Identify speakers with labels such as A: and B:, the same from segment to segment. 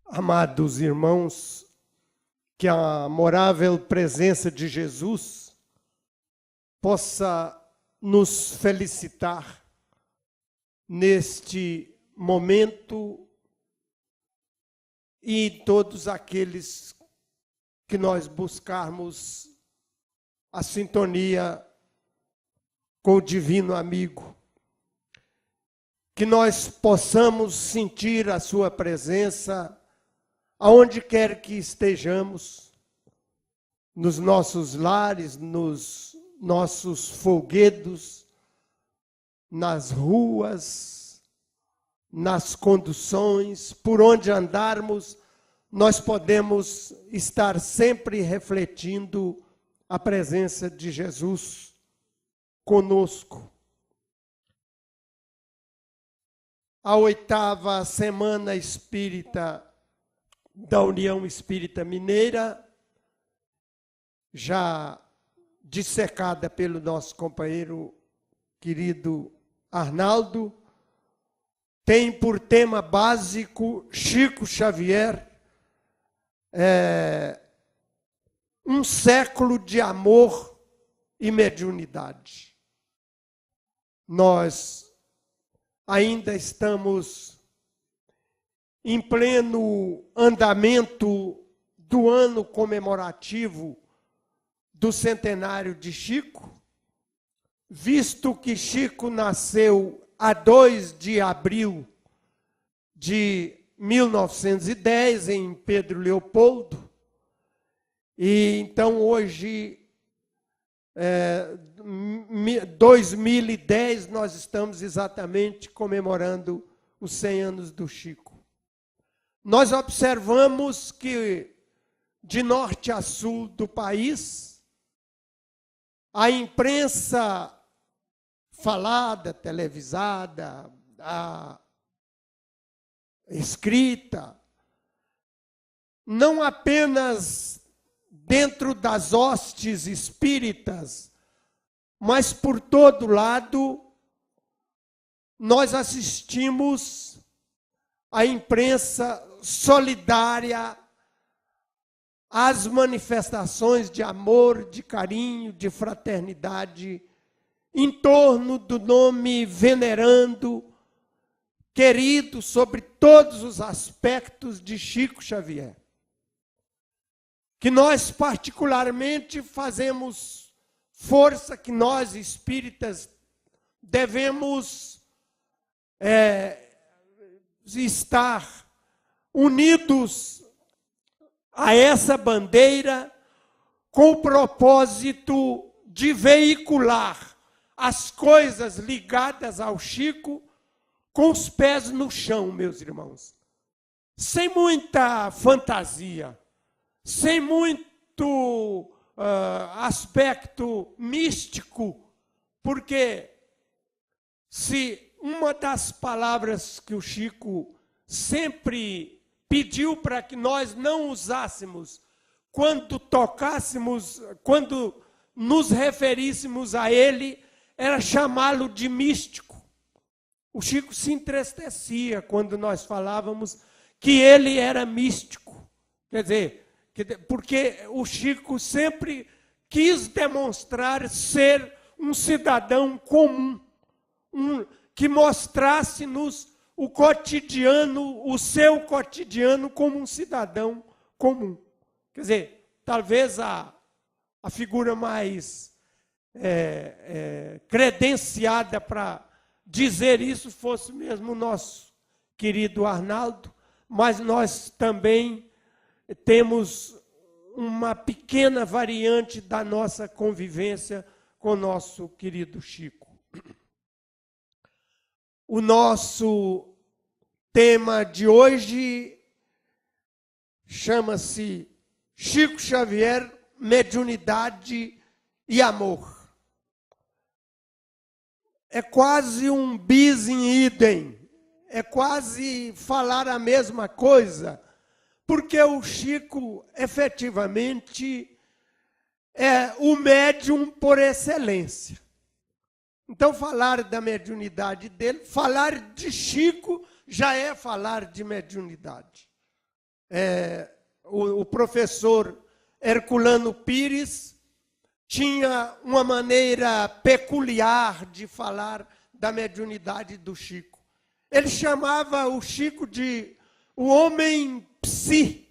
A: Amados irmãos, que a amorável presença de Jesus possa nos felicitar neste momento e todos aqueles que nós buscarmos a sintonia com o divino amigo. Que nós possamos sentir a sua presença aonde quer que estejamos, nos nossos lares, nos nossos folguedos, nas ruas, nas conduções, por onde andarmos, nós podemos estar sempre refletindo a presença de Jesus conosco. A 8ª Semana Espírita da União Espírita Mineira, já dissecada pelo nosso companheiro querido Arnaldo, tem por tema básico Chico Xavier, um século de amor e mediunidade. Nós ainda estamos em pleno andamento do ano comemorativo do centenário de Chico, visto que Chico nasceu a 2 de abril de 1910, em Pedro Leopoldo, e então hoje, 2010, nós estamos exatamente comemorando os 100 anos do Chico. Nós observamos que, de norte a sul do país, a imprensa falada, televisada, a escrita, não apenas dentro das hostes espíritas, mas por todo lado, nós assistimos a imprensa solidária às manifestações de amor, de carinho, de fraternidade, em torno do nome venerando, querido sobre todos os aspectos de Chico Xavier. Que nós particularmente fazemos força, que nós espíritas devemos estar unidos a essa bandeira com o propósito de veicular as coisas ligadas ao Chico com os pés no chão, meus irmãos. Sem muita fantasia, sem muito aspecto místico, porque se uma das palavras que o Chico sempre pediu para que nós não usássemos quando tocássemos, quando nos referíssemos a ele, era chamá-lo de místico. O Chico se entristecia quando nós falávamos que ele era místico. Quer dizer, porque o Chico sempre quis demonstrar ser um cidadão comum, que mostrasse-nos o cotidiano, o seu cotidiano como um cidadão comum. Quer dizer, talvez a figura mais credenciada para dizer isso fosse mesmo o nosso querido Arnaldo, mas nós também temos uma pequena variante da nossa convivência com o nosso querido Chico. O nosso tema de hoje chama-se Chico Xavier, mediunidade e amor. É quase um bis in idem, é quase falar a mesma coisa, porque o Chico, efetivamente, é o médium por excelência. Então, falar da mediunidade dele, falar de Chico, já é falar de mediunidade. o professor Herculano Pires tinha uma maneira peculiar de falar da mediunidade do Chico. Ele chamava o Chico de o homem psi,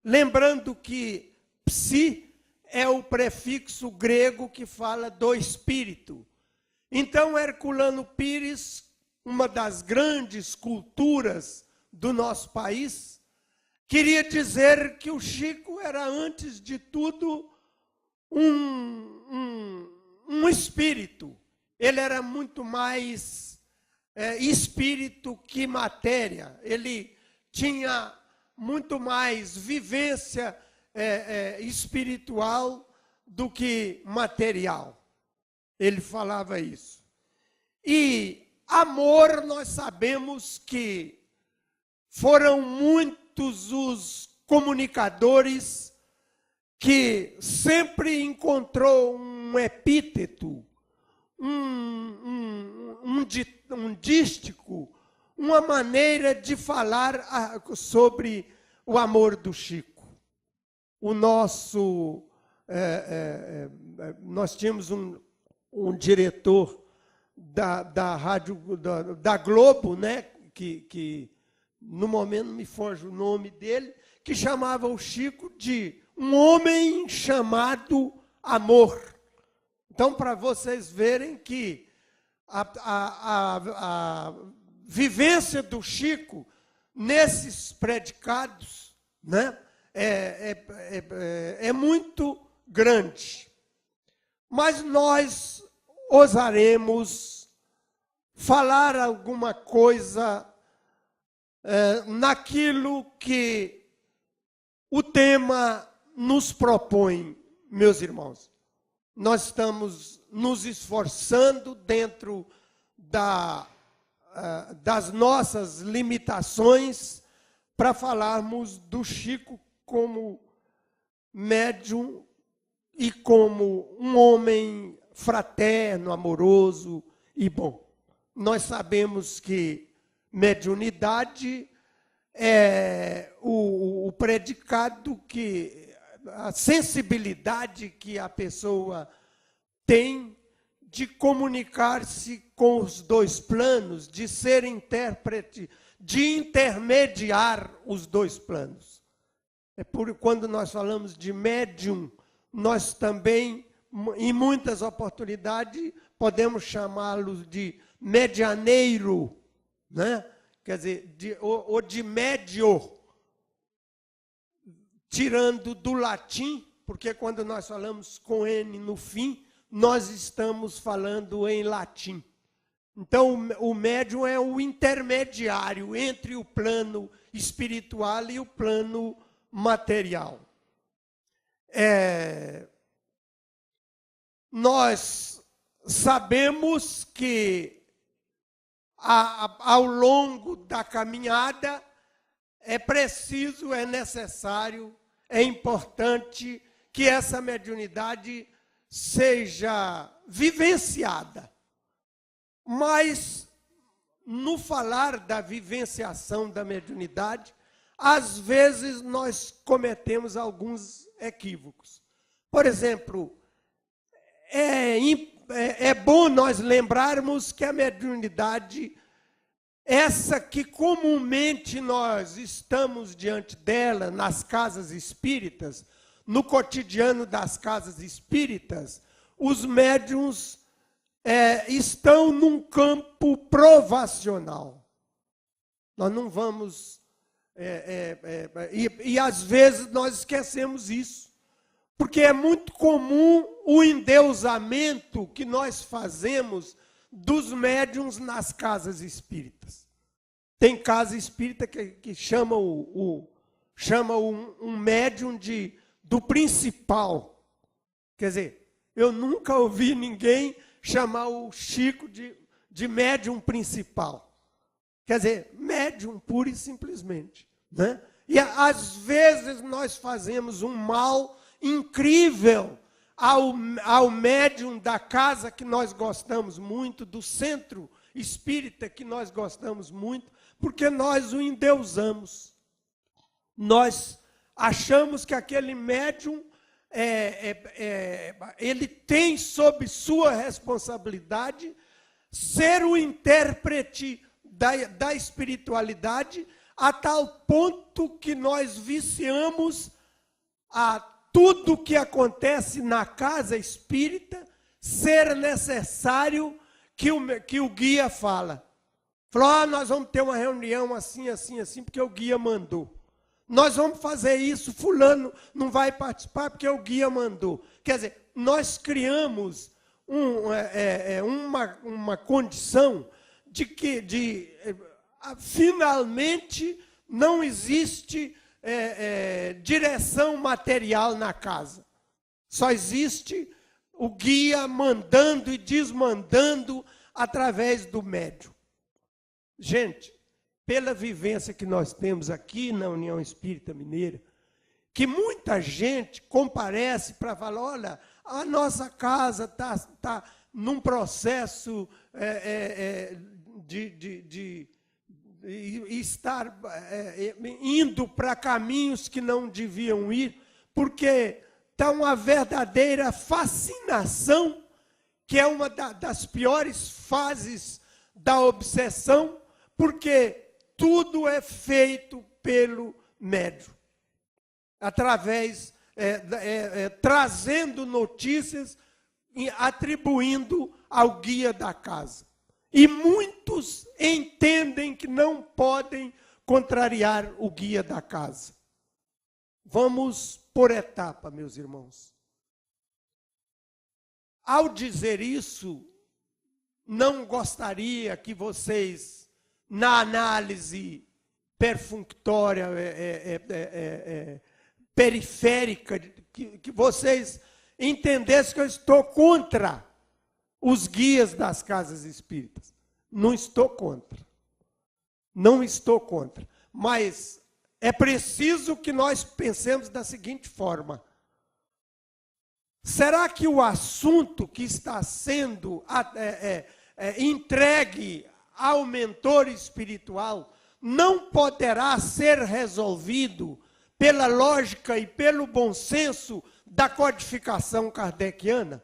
A: lembrando que psi é o prefixo grego que fala do espírito. Então, Herculano Pires, uma das grandes culturas do nosso país, queria dizer que o Chico era, antes de tudo, um espírito. Ele era muito mais espírito que matéria. Ele tinha muito mais vivência espiritual do que material. Ele falava isso. E amor, nós sabemos que foram muitos os comunicadores que sempre encontrou um epíteto, um dístico, uma maneira de falar sobre o amor do Chico. O nosso, nós tínhamos um diretor da rádio da Globo, né, que no momento não me foge o nome dele, que chamava o Chico de um homem chamado amor. Então, para vocês verem que a vivência do Chico nesses predicados, né, é muito grande. Mas nós ousaremos falar alguma coisa naquilo que o tema nos propõe, meus irmãos. Nós estamos nos esforçando dentro das nossas limitações para falarmos do Chico como médium e como um homem fraterno, amoroso e bom. Nós sabemos que mediunidade é o predicado que a sensibilidade que a pessoa tem de comunicar-se com os dois planos, de ser intérprete, de intermediar os dois planos. É por quando nós falamos de médium, nós também, em muitas oportunidades, podemos chamá-los de medianeiro, né? Quer dizer, ou de médio, tirando do latim, porque quando nós falamos com N no fim, nós estamos falando em latim. Então, o médium é o intermediário entre o plano espiritual e o plano material. Nós sabemos que, ao longo da caminhada, é preciso, é necessário, é importante que essa mediunidade seja vivenciada. Mas, no falar da vivenciação da mediunidade, às vezes nós cometemos alguns equívocos. Por exemplo, é bom nós lembrarmos que a mediunidade, essa que comumente nós estamos diante dela nas casas espíritas, no cotidiano das casas espíritas, os médiuns estão num campo provacional. Nós não vamos... E às vezes nós esquecemos isso, porque é muito comum o endeusamento que nós fazemos dos médiuns nas casas espíritas. Tem casa espírita que chama um médium do principal. Quer dizer, eu nunca ouvi ninguém chamar o Chico de médium principal. Quer dizer, médium pura e simplesmente. Né? E às vezes nós fazemos um mal incrível ao médium da casa que nós gostamos muito, do centro espírita que nós gostamos muito, porque nós o endeusamos. Nós achamos que aquele médium, ele tem sob sua responsabilidade ser o intérprete da espiritualidade, a tal ponto que nós viciamos a tudo que acontece na casa espírita ser necessário que o guia fala. Falou, nós vamos ter uma reunião assim, assim, assim, porque o guia mandou. Nós vamos fazer isso, fulano não vai participar porque o guia mandou. Quer dizer, nós criamos uma condição de que finalmente não existe direção material na casa. Só existe o guia mandando e desmandando através do médium. Gente, pela vivência que nós temos aqui na União Espírita Mineira, que muita gente comparece para falar, olha, a nossa casa está num processo de estar indo para caminhos que não deviam ir, porque está uma verdadeira fascinação, que é uma das piores fases da obsessão, porque tudo é feito pelo médium, através, trazendo notícias, atribuindo ao guia da casa. E muitos entendem que não podem contrariar o guia da casa. Vamos por etapa, meus irmãos. Ao dizer isso, não gostaria que vocês, na análise perfunctória, periférica, que vocês entendessem que eu estou contra os guias das casas espíritas. Não estou contra. Não estou contra. Mas é preciso que nós pensemos da seguinte forma. Será que o assunto que está sendo entregue ao mentor espiritual não poderá ser resolvido pela lógica e pelo bom senso da codificação kardeciana?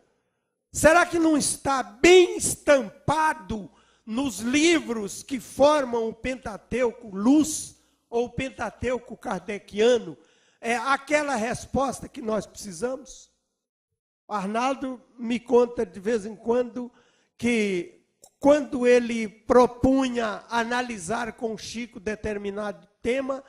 A: Será que não está bem estampado nos livros que formam o Pentateuco Luz ou o Pentateuco kardeciano aquela resposta que nós precisamos? Arnaldo me conta de vez em quando que quando ele propunha analisar com o Chico determinado tema,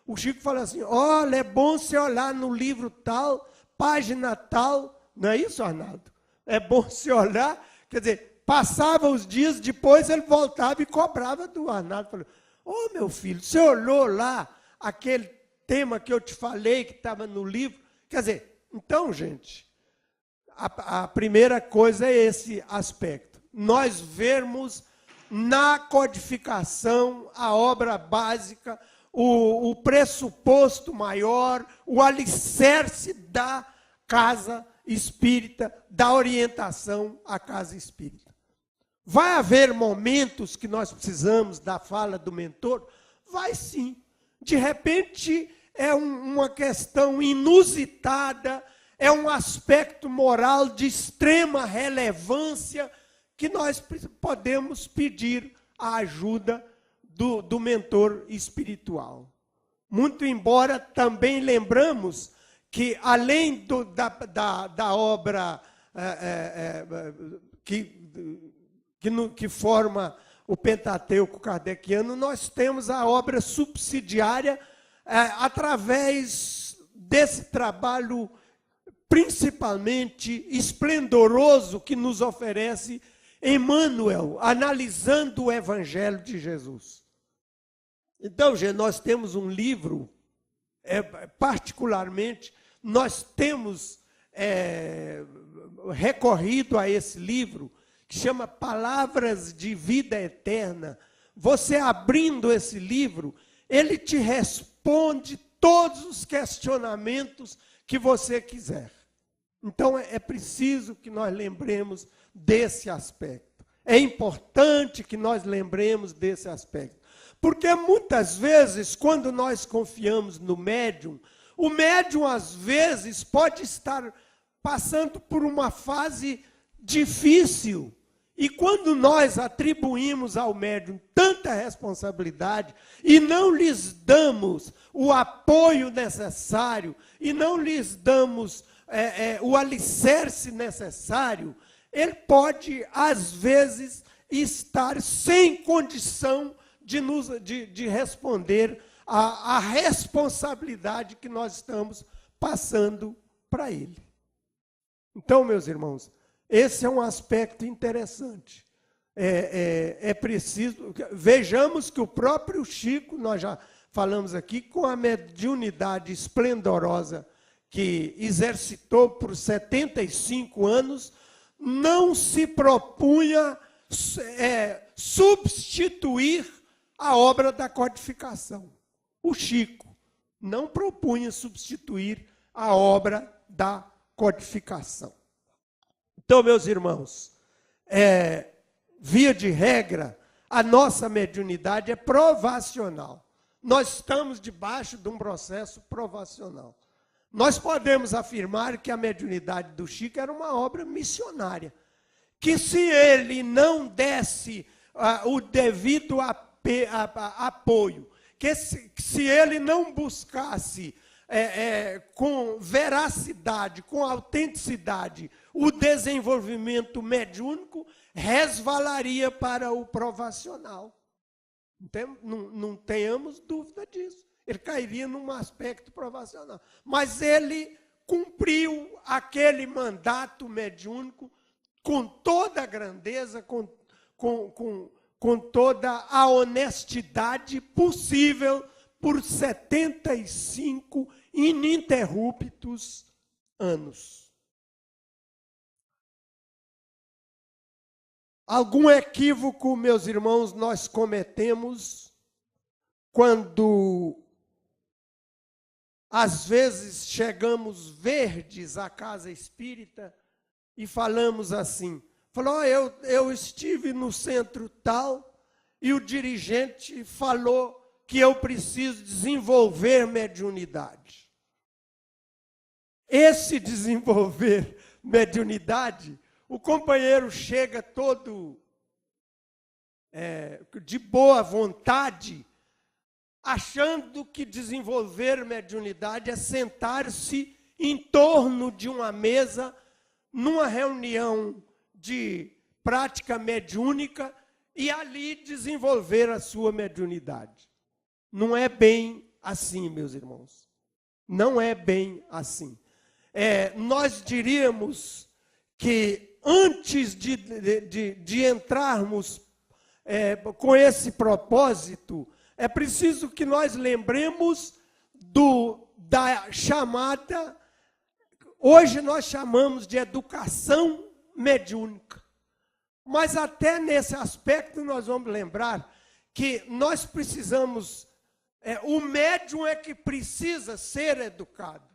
A: o Chico fala assim, olha, é bom você olhar no livro tal, página tal, não é isso, Arnaldo? É bom você olhar, quer dizer, passava os dias, depois ele voltava e cobrava do Arnaldo. Falou, meu filho, você olhou lá aquele tema que eu te falei, que estava no livro? Quer dizer, então, gente, a primeira coisa é esse aspecto. Nós vermos na codificação a obra básica, o pressuposto maior, o alicerce da casa espírita, da orientação à casa espírita. Vai haver momentos que nós precisamos da fala do mentor? Vai sim. De repente, é uma questão inusitada, é um aspecto moral de extrema relevância que nós podemos pedir a ajuda do mentor espiritual. Muito embora também lembramos que, além da obra que forma o Pentateuco kardeciano, nós temos a obra subsidiária através desse trabalho principalmente esplendoroso que nos oferece Emmanuel, analisando o Evangelho de Jesus. Então, gente, nós temos um livro, particularmente, nós temos recorrido a esse livro, que chama Palavras de Vida Eterna. Você abrindo esse livro, ele te responde todos os questionamentos que você quiser. Então, é preciso que nós lembremos desse aspecto. É importante que nós lembremos desse aspecto. Porque muitas vezes, quando nós confiamos no médium, o médium, às vezes, pode estar passando por uma fase difícil. E quando nós atribuímos ao médium tanta responsabilidade e não lhes damos o apoio necessário e não lhes damos o alicerce necessário, ele pode, às vezes, estar sem condição de responder à responsabilidade que nós estamos passando para ele. Então, meus irmãos, esse é um aspecto interessante. É preciso... Vejamos que o próprio Chico, nós já falamos aqui, com a mediunidade esplendorosa que exercitou por 75 anos, não se propunha substituir a obra da codificação. O Chico não propunha substituir a obra da codificação. Então, meus irmãos, via de regra, a nossa mediunidade é provacional. Nós estamos debaixo de um processo provacional. Nós podemos afirmar que a mediunidade do Chico era uma obra missionária, que se ele não desse o devido apoio, que se ele não buscasse com veracidade, com autenticidade, o desenvolvimento mediúnico, resvalaria para o provacional. Não tenhamos dúvida disso. Ele cairia num aspecto provacional. Mas ele cumpriu aquele mandato mediúnico com toda a grandeza, com toda a honestidade possível, por 75 ininterruptos anos. Algum equívoco, meus irmãos, nós cometemos quando, às vezes, chegamos verdes à casa espírita e falamos assim, eu estive no centro tal e o dirigente falou que eu preciso desenvolver mediunidade. Esse desenvolver mediunidade, o companheiro chega todo de boa vontade, achando que desenvolver mediunidade é sentar-se em torno de uma mesa, numa reunião de prática mediúnica, e ali desenvolver a sua mediunidade. Não é bem assim, meus irmãos. Não é bem assim. Nós diríamos que antes de entrarmos com esse propósito, é preciso que nós lembremos da chamada, hoje nós chamamos de educação mediúnica. Mas até nesse aspecto nós vamos lembrar que nós precisamos, o médium é que precisa ser educado.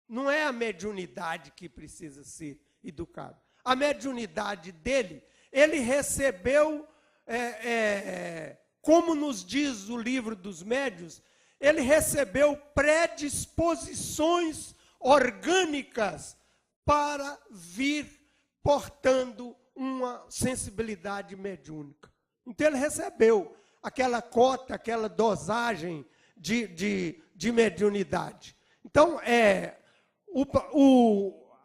A: Não é a mediunidade que precisa ser educada. A mediunidade dele, ele recebeu, como nos diz o livro dos médiuns, ele recebeu predisposições orgânicas para vir portando uma sensibilidade mediúnica. Então ele recebeu aquela cota, aquela dosagem de mediunidade. Então,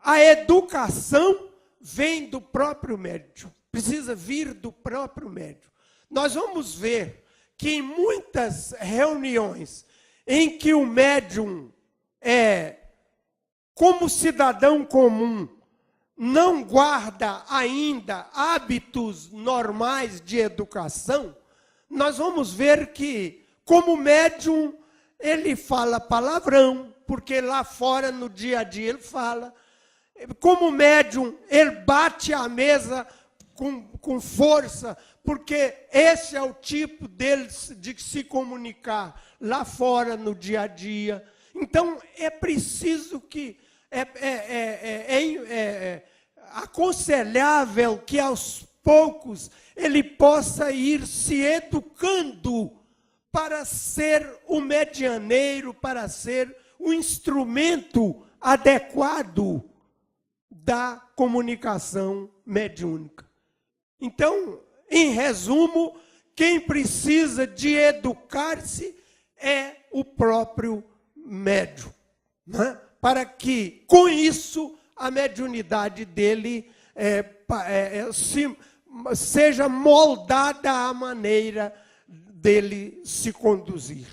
A: a educação vem do próprio médium, precisa vir do próprio médium. Nós vamos ver que em muitas reuniões em que o médium como cidadão comum, não guarda ainda hábitos normais de educação, nós vamos ver que, como médium, ele fala palavrão, porque lá fora, no dia a dia, ele fala. Como médium, ele bate a mesa com força, porque esse é o tipo dele de se comunicar lá fora, no dia a dia. Então, é preciso que... aconselhável que aos poucos ele possa ir se educando para ser o medianeiro, para ser o instrumento adequado da comunicação mediúnica. Então, em resumo, quem precisa de educar-se é o próprio médium, né? Para que, com isso, a mediunidade dele seja moldada à maneira dele se conduzir.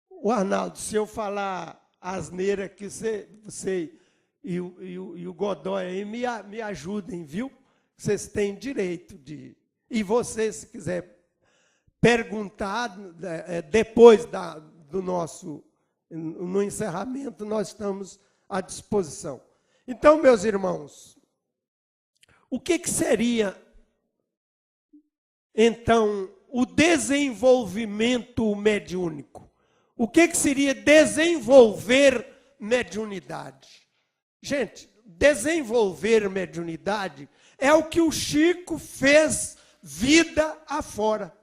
A: O Arnaldo, se eu falar asneira aqui, você e o Godoy aí me ajudem, viu? Vocês têm direito de... E você, se quiser perguntar, depois do nosso... No encerramento, nós estamos à disposição. Então, meus irmãos, o que seria, então, o desenvolvimento mediúnico? O que seria desenvolver mediunidade? Gente, desenvolver mediunidade é o que o Chico fez vida afora.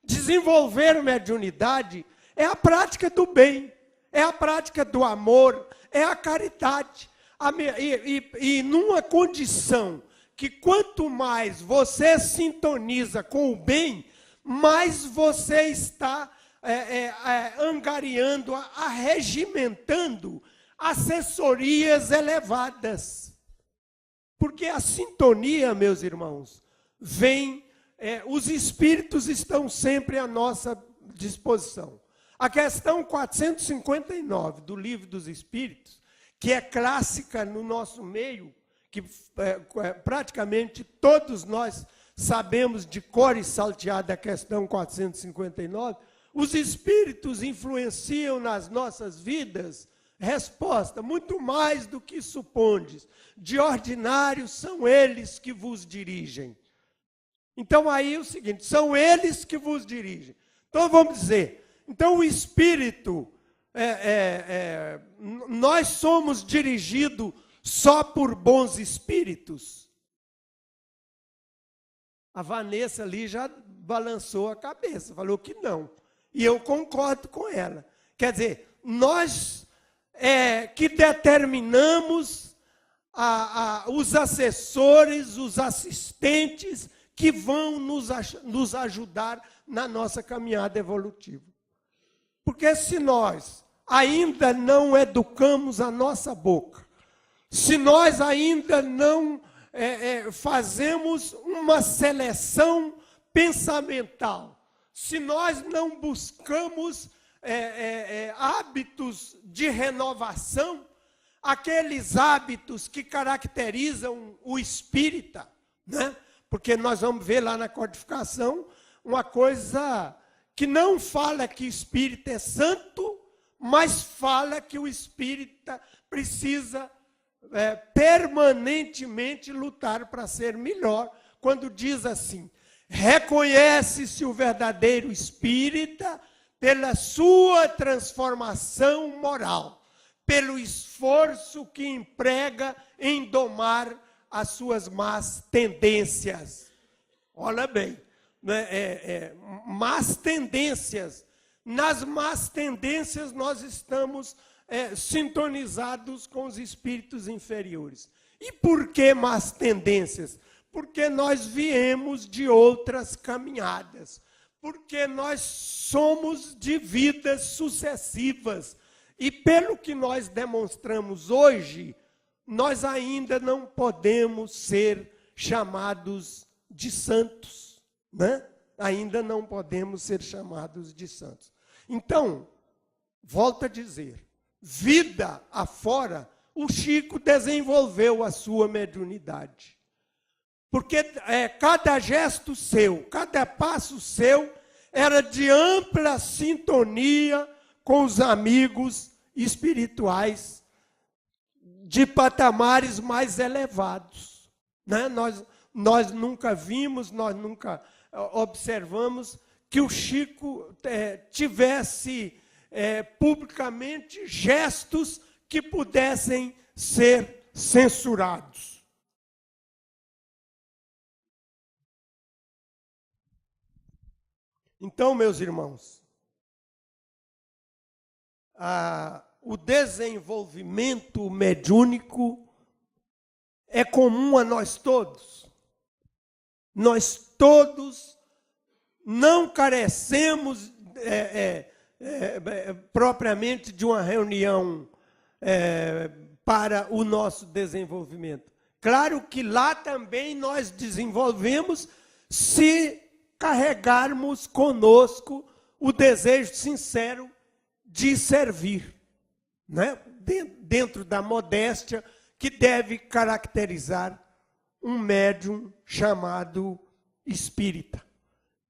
A: Desenvolver mediunidade é a prática do bem, é a prática do amor, é a caridade. E numa condição que quanto mais você sintoniza com o bem, mais você está angariando, arregimentando assessorias elevadas. Porque a sintonia, meus irmãos, vem, os espíritos estão sempre à nossa disposição. A questão 459 do Livro dos Espíritos, que é clássica no nosso meio, que praticamente todos nós sabemos de cor e salteada a questão 459, os espíritos influenciam nas nossas vidas? Resposta: muito mais do que supondes. De ordinário são eles que vos dirigem. Então aí é o seguinte, são eles que vos dirigem. Então vamos dizer, então o espírito, nós somos dirigidos só por bons espíritos? A Vanessa ali já balançou a cabeça, falou que não. E eu concordo com ela. Quer dizer, nós que determinamos os assessores, os assistentes que vão nos ajudar na nossa caminhada evolutiva. Porque se nós ainda não educamos a nossa boca, se nós ainda não fazemos uma seleção pensamental, se nós não buscamos hábitos de renovação, aqueles hábitos que caracterizam o espírita, né? Porque nós vamos ver lá na codificação uma coisa que não fala que o espírita é santo, mas fala que o espírita precisa permanentemente lutar para ser melhor, quando diz assim: reconhece-se o verdadeiro espírita pela sua transformação moral, pelo esforço que emprega em domar as suas más tendências. Olha bem, né? Más tendências. Nas más tendências nós estamos sintonizados com os espíritos inferiores. E por que más tendências? Porque nós viemos de outras caminhadas, porque nós somos de vidas sucessivas. E pelo que nós demonstramos hoje, nós ainda não podemos ser chamados de santos, né? Ainda não podemos ser chamados de santos. Então, volto a dizer, vida afora, o Chico desenvolveu a sua mediunidade. Porque cada gesto seu, cada passo seu, era de ampla sintonia com os amigos espirituais de patamares mais elevados, né? Nós nunca vimos, nós nunca observamos que o Chico tivesse publicamente gestos que pudessem ser censurados. Então, meus irmãos, o desenvolvimento mediúnico é comum a nós todos. Nós todos não carecemos propriamente de uma reunião para o nosso desenvolvimento. Claro que lá também nós desenvolvemos se carregarmos conosco o desejo sincero de servir, né? Dentro da modéstia que deve caracterizar um médium chamado espírita.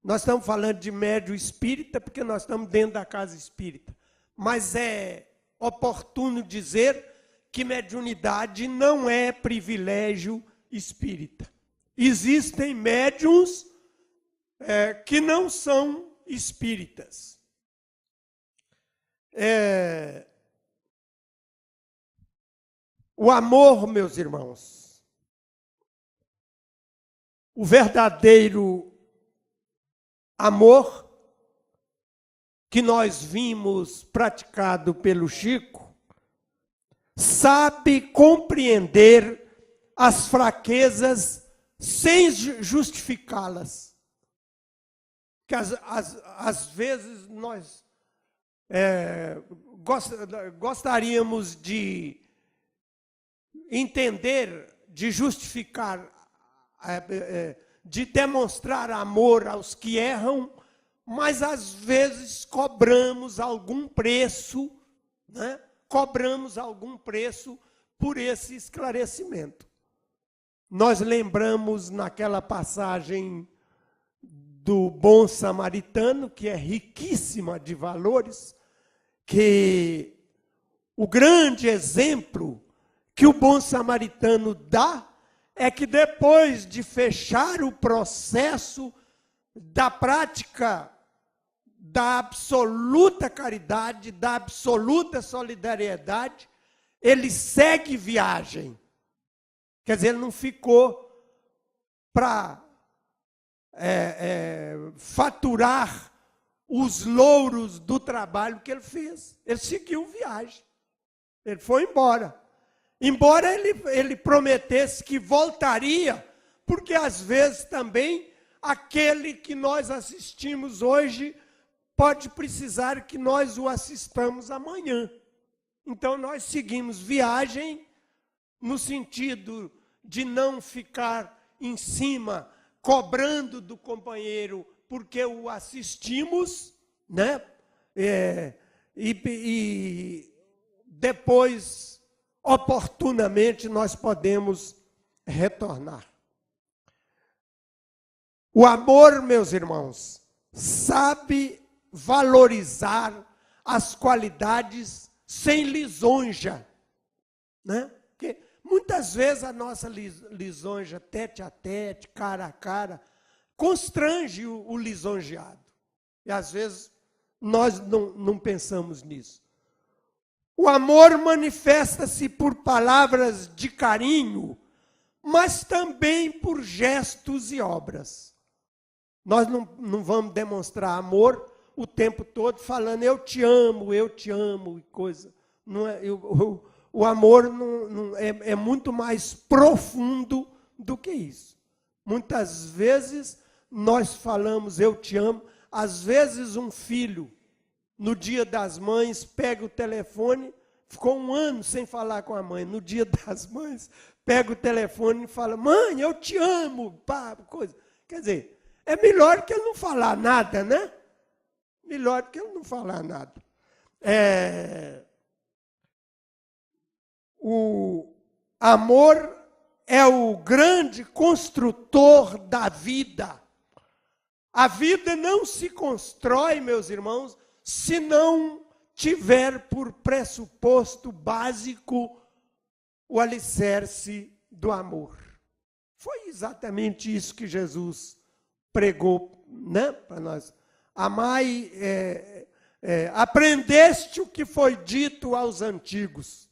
A: Nós estamos falando de médium espírita porque nós estamos dentro da casa espírita. Mas é oportuno dizer que mediunidade não é privilégio espírita. Existem médiuns que não são espíritas. O amor, meus irmãos, o verdadeiro amor que nós vimos praticado pelo Chico, sabe compreender as fraquezas sem justificá-las. Que às vezes nós gostaríamos de entender, de justificar, de demonstrar amor aos que erram, mas às vezes cobramos algum preço, né? Cobramos algum preço por esse esclarecimento. Nós lembramos naquela passagem do bom samaritano, que é riquíssima de valores, que o grande exemplo que o bom samaritano dá é que depois de fechar o processo da prática da absoluta caridade, da absoluta solidariedade, ele segue viagem. Quer dizer, ele não ficou para faturar os louros do trabalho que ele fez. Ele seguiu viagem. Ele foi embora. Embora ele prometesse que voltaria, porque às vezes também aquele que nós assistimos hoje pode precisar que nós o assistamos amanhã. Então nós seguimos viagem no sentido de não ficar em cima cobrando do companheiro porque o assistimos, né? E depois, oportunamente, nós podemos retornar. O amor, meus irmãos, sabe valorizar as qualidades sem lisonja, né? Porque muitas vezes a nossa lisonja tete a tete, cara a cara, constrange o lisonjeado. E às vezes nós não pensamos nisso. O amor manifesta-se por palavras de carinho, mas também por gestos e obras. Nós não vamos demonstrar amor o tempo todo falando eu te amo e coisa. Não é, o amor é muito mais profundo do que isso. Muitas vezes nós falamos eu te amo, às vezes um filho, no dia das mães, pega o telefone, ficou um ano sem falar com a mãe, no dia das mães, pega o telefone e fala, mãe, eu te amo, pá, coisa. Quer dizer, é melhor que ele não falar nada, né? Melhor que ele não falar nada. O amor é o grande construtor da vida. A vida não se constrói, meus irmãos, se não tiver por pressuposto básico o alicerce do amor. Foi exatamente isso que Jesus pregou, né, para nós. Amai, aprendeste o que foi dito aos antigos.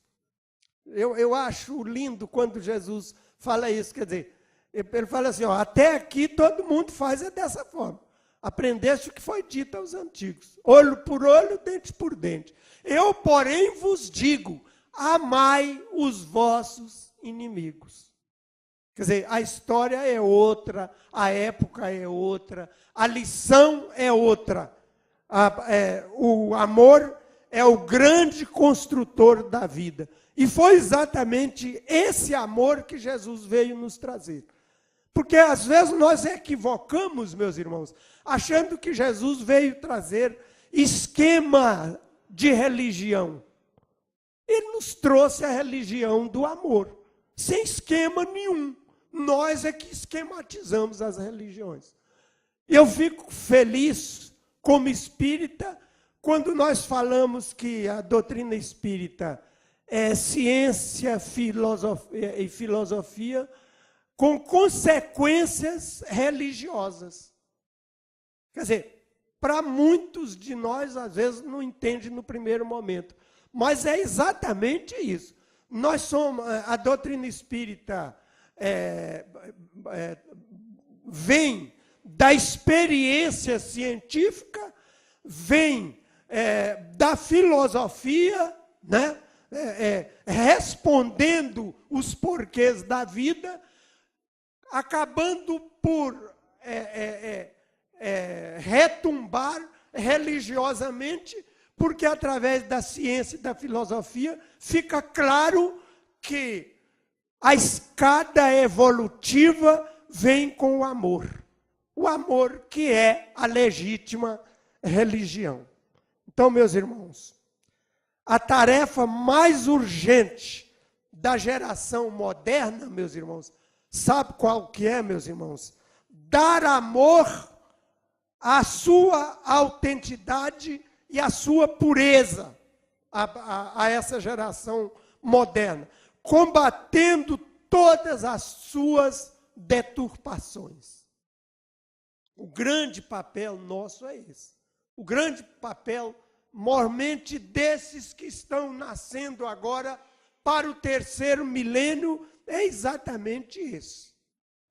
A: Eu acho lindo quando Jesus fala isso, quer dizer, ele fala assim, ó, até aqui todo mundo faz dessa forma. Aprendeste o que foi dito aos antigos. Olho por olho, dente por dente. Eu, porém, vos digo, amai os vossos inimigos. Quer dizer, a história é outra, a época é outra, a lição é outra. O amor é o grande construtor da vida. E foi exatamente esse amor que Jesus veio nos trazer. Porque às vezes nós equivocamos, meus irmãos, achando que Jesus veio trazer esquema de religião. Ele nos trouxe a religião do amor, sem esquema nenhum. Nós é que esquematizamos as religiões. Eu fico feliz, como espírita, quando nós falamos que a doutrina espírita é ciência e filosofia com consequências religiosas. Quer dizer, para muitos de nós, às vezes, não entende no primeiro momento. Mas é exatamente isso. Nós somos, a doutrina espírita vem da experiência científica, vem da filosofia, né? Respondendo os porquês da vida, acabando por retumbar religiosamente, porque através da ciência e da filosofia fica claro que a escada evolutiva vem com o amor. O amor que é a legítima religião. Então, meus irmãos, a tarefa mais urgente da geração moderna, meus irmãos, sabe qual que é, meus irmãos? Dar amor à sua autenticidade e à sua pureza a essa geração moderna, combatendo todas as suas deturpações. O grande papel nosso é esse. O grande papel, mormente, desses que estão nascendo agora para o terceiro milênio, é exatamente esse.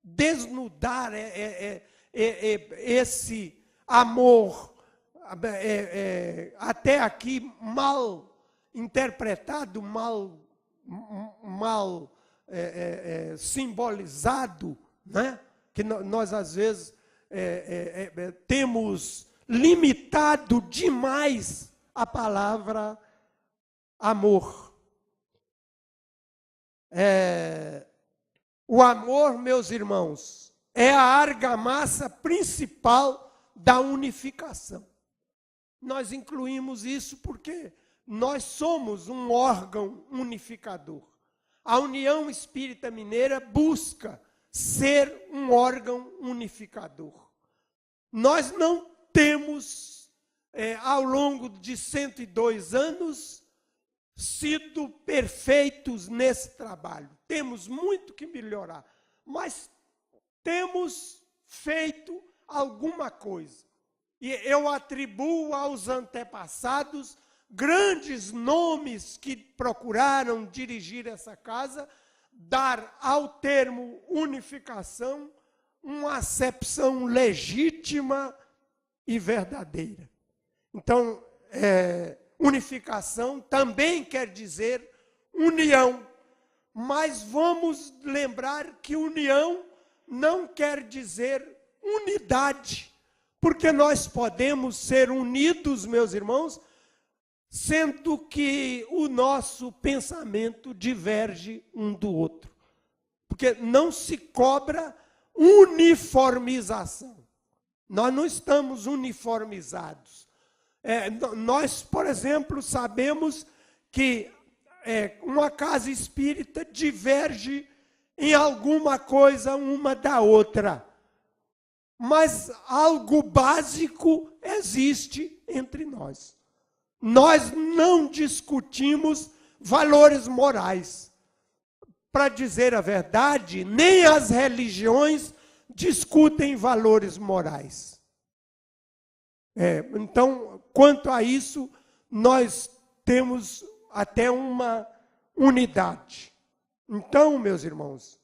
A: Desnudar esse amor, até aqui mal interpretado, mal simbolizado, né? Que nós, às vezes, temos limitado demais a palavra amor. O amor, meus irmãos, é a argamassa principal da unificação. Nós incluímos isso porque nós somos um órgão unificador. A União Espírita Mineira busca ser um órgão unificador. Nós não temos, ao longo de 102 anos, sido perfeitos nesse trabalho. Temos muito que melhorar, mas temos feito alguma coisa. E eu atribuo aos antepassados grandes nomes que procuraram dirigir essa casa, dar ao termo unificação uma acepção legítima e verdadeira. Então, unificação também quer dizer união, mas vamos lembrar que união não quer dizer unidade, porque nós podemos ser unidos, meus irmãos, sendo que o nosso pensamento diverge um do outro. Porque não se cobra uniformização. Nós não estamos uniformizados. Nós, por exemplo, sabemos que uma casa espírita diverge em alguma coisa uma da outra. Mas algo básico existe entre nós. Nós não discutimos valores morais. Para dizer a verdade, nem as religiões discutem valores morais. Então, quanto a isso, nós temos até uma unidade. Então, meus irmãos,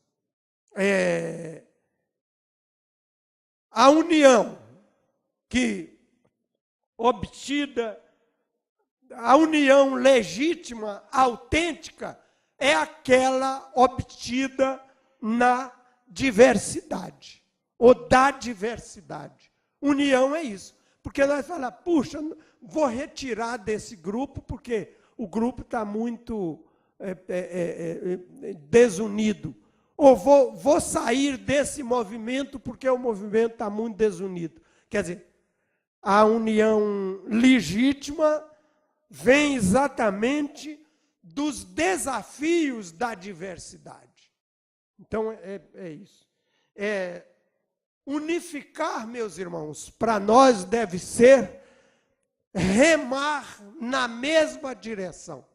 A: a união que obtida, a união legítima, autêntica, é aquela obtida na diversidade, ou da diversidade. União é isso. Porque nós falamos, puxa, vou retirar desse grupo, porque o grupo está muito desunido. Ou vou sair desse movimento, porque o movimento está muito desunido. Quer dizer, a união legítima vem exatamente dos desafios da diversidade. Então, é isso. Unificar, meus irmãos, para nós deve ser remar na mesma direção.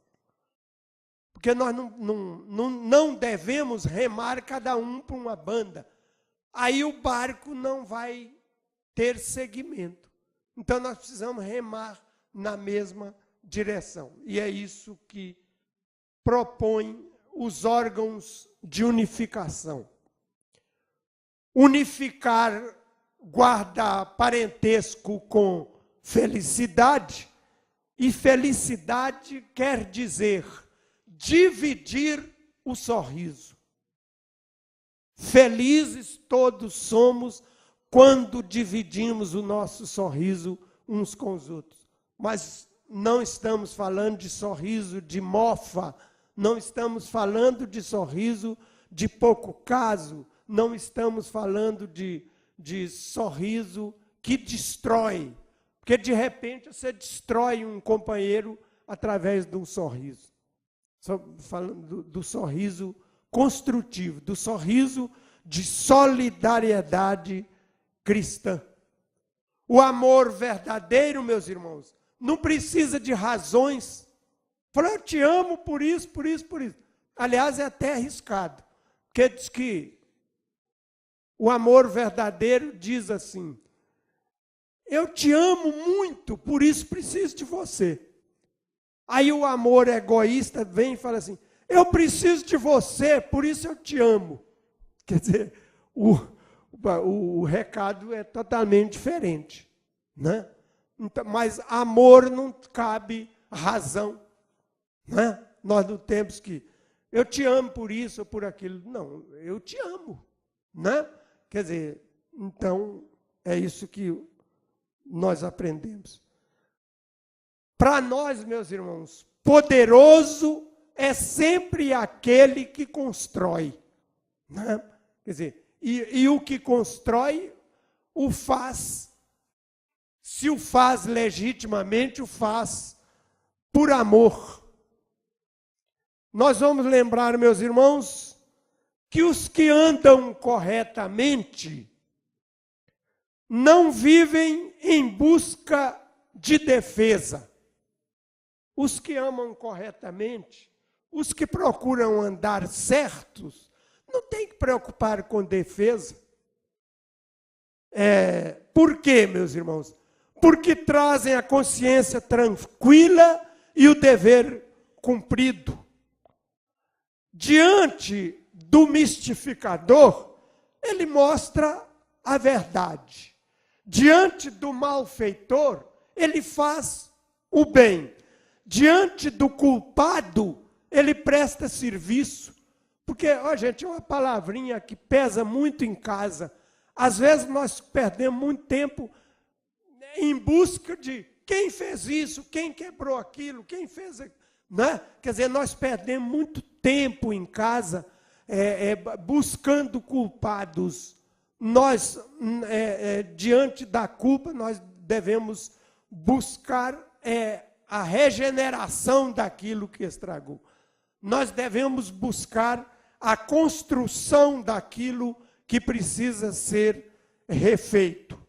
A: Porque nós não devemos remar cada um para uma banda. Aí o barco não vai ter seguimento. Então nós precisamos remar na mesma direção. E é isso que propõe os órgãos de unificação. Unificar guarda parentesco com felicidade, e felicidade quer dizer dividir o sorriso. Felizes todos somos quando dividimos o nosso sorriso uns com os outros. Mas não estamos falando de sorriso de mofa, não estamos falando de sorriso de pouco caso, não estamos falando de sorriso que destrói, porque de repente você destrói um companheiro através de um sorriso. Falando do sorriso construtivo, do sorriso de solidariedade cristã. O amor verdadeiro, meus irmãos, não precisa de razões. Fala, eu te amo por isso, por isso, por isso. Aliás, é até arriscado, porque diz que o amor verdadeiro diz assim, eu te amo muito, por isso preciso de você. Aí o amor egoísta vem e fala assim, eu preciso de você, por isso eu te amo. Quer dizer, o recado é totalmente diferente, né? Então, mas amor não cabe razão, né? Nós não temos que, eu te amo por isso ou por aquilo. Não, eu te amo, né? Quer dizer, então, é isso que nós aprendemos. Para nós, meus irmãos, poderoso é sempre aquele que constrói, né? Quer dizer, e o que constrói, o faz, se o faz legitimamente, o faz por amor. Nós vamos lembrar, meus irmãos, que os que andam corretamente não vivem em busca de defesa. Os que amam corretamente, os que procuram andar certos, não tem que preocupar com defesa. Por quê, meus irmãos? Porque trazem a consciência tranquila e o dever cumprido. Diante do mistificador, ele mostra a verdade. Diante do malfeitor, ele faz o bem. Diante do culpado, ele presta serviço. Porque, ó, gente, é uma palavrinha que pesa muito em casa. Às vezes nós perdemos muito tempo em busca de quem fez isso, quem quebrou aquilo, quem fez... Né? Quer dizer, nós perdemos muito tempo em casa buscando culpados. Nós, diante da culpa, nós devemos buscar a regeneração daquilo que estragou. Nós devemos buscar a construção daquilo que precisa ser refeito.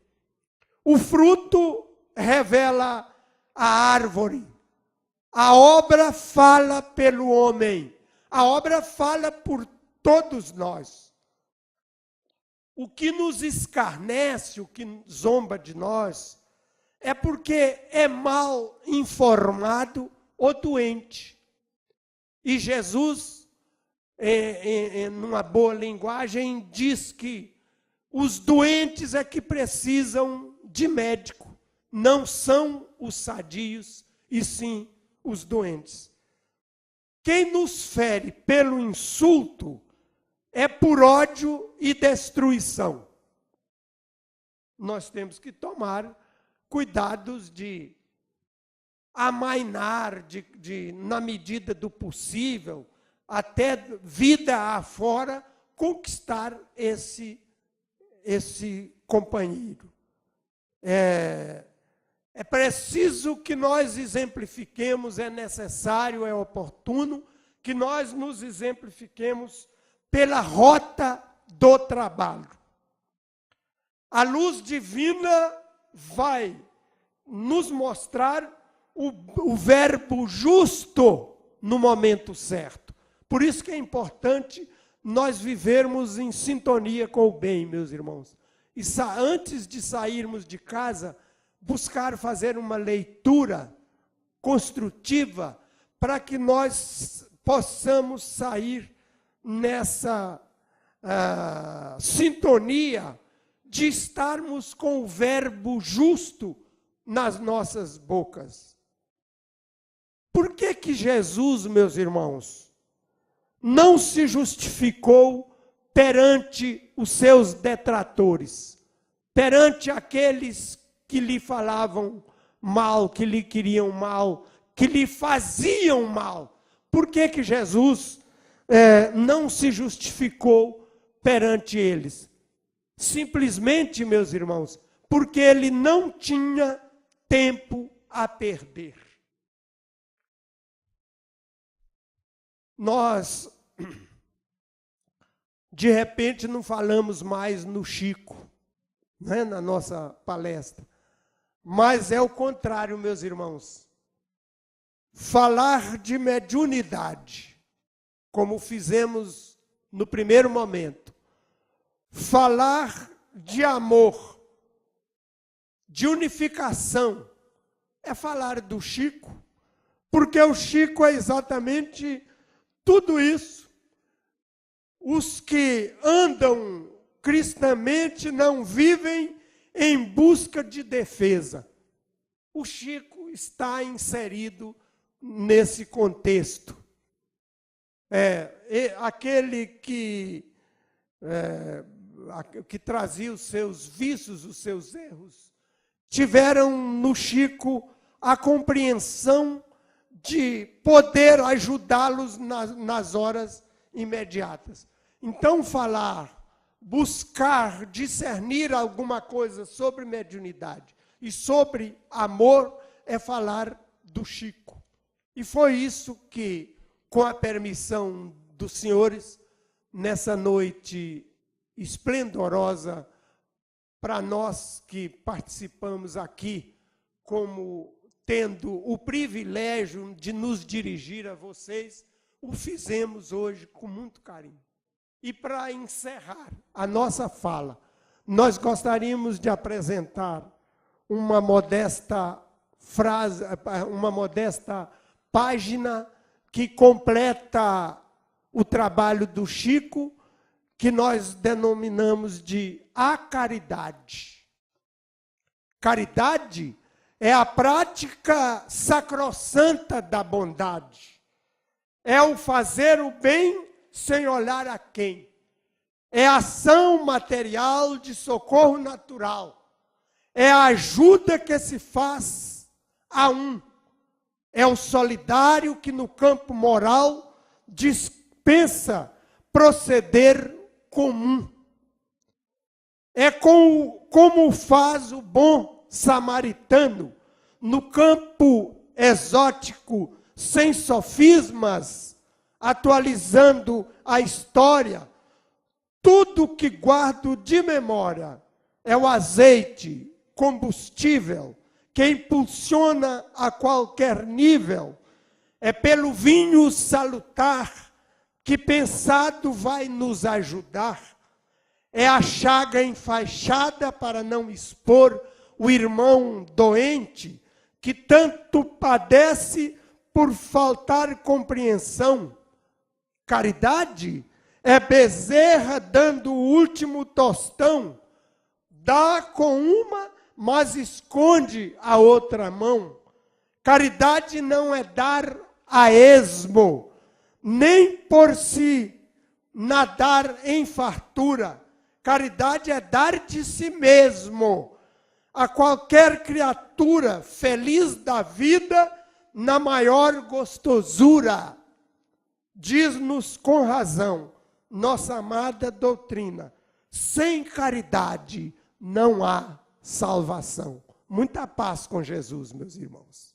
A: O fruto revela a árvore. A obra fala pelo homem. A obra fala por todos nós. O que nos escarnece, o que zomba de nós, é porque é mal informado ou doente. E Jesus, numa boa linguagem, diz que os doentes é que precisam de médico, não são os sadios, e sim os doentes. Quem nos fere pelo insulto é por ódio e destruição. Nós temos que tomar cuidados de amainar, na medida do possível, até vida afora, conquistar esse companheiro. É preciso que nós exemplifiquemos, é necessário, é oportuno que nós nos exemplifiquemos pela rota do trabalho. A luz divina vai nos mostrar o verbo justo no momento certo. Por isso que é importante nós vivermos em sintonia com o bem, meus irmãos. E antes de sairmos de casa, buscar fazer uma leitura construtiva para que nós possamos sair nessa sintonia de estarmos com o verbo justo nas nossas bocas. Por que Jesus, meus irmãos, não se justificou perante os seus detratores, perante aqueles que lhe falavam mal, que lhe queriam mal, que lhe faziam mal? Por que Jesus não se justificou perante eles? Simplesmente, meus irmãos, porque ele não tinha tempo a perder. Nós, de repente, não falamos mais no Chico, né, na nossa palestra. Mas é o contrário, meus irmãos. Falar de mediunidade, como fizemos no primeiro momento. Falar de amor, de unificação, é falar do Chico, porque o Chico é exatamente tudo isso. Os que andam cristamente não vivem em busca de defesa. O Chico está inserido nesse contexto. Aquele que trazia os seus vícios, os seus erros, tiveram no Chico a compreensão de poder ajudá-los nas horas imediatas. Então, buscar discernir alguma coisa sobre mediunidade e sobre amor é falar do Chico. E foi isso que, com a permissão dos senhores, nessa noite esplendorosa, para nós que participamos aqui, como tendo o privilégio de nos dirigir a vocês, o fizemos hoje com muito carinho. E para encerrar a nossa fala, nós gostaríamos de apresentar uma modesta frase, uma modesta página que completa o trabalho do Chico, que nós denominamos de A Caridade. Caridade é a prática sacrossanta da bondade. É o fazer o bem sem olhar a quem. É a ação material de socorro natural. É a ajuda que se faz a um. É o solidário que no campo moral dispensa proceder comum. É como faz o bom samaritano no campo exótico, sem sofismas, atualizando a história. Tudo que guardo de memória é o azeite, combustível, que impulsiona a qualquer nível. É pelo vinho salutar que pensado vai nos ajudar. É a chaga enfaixada para não expor o irmão doente, que tanto padece por faltar compreensão. Caridade é Bezerra dando o último tostão. Dá com uma mas esconde a outra mão. Caridade não é dar a esmo, nem por si nadar em fartura. Caridade é dar de si mesmo a qualquer criatura feliz da vida na maior gostosura. Diz-nos com razão nossa amada doutrina: sem caridade não há salvação. Muita paz com Jesus, meus irmãos.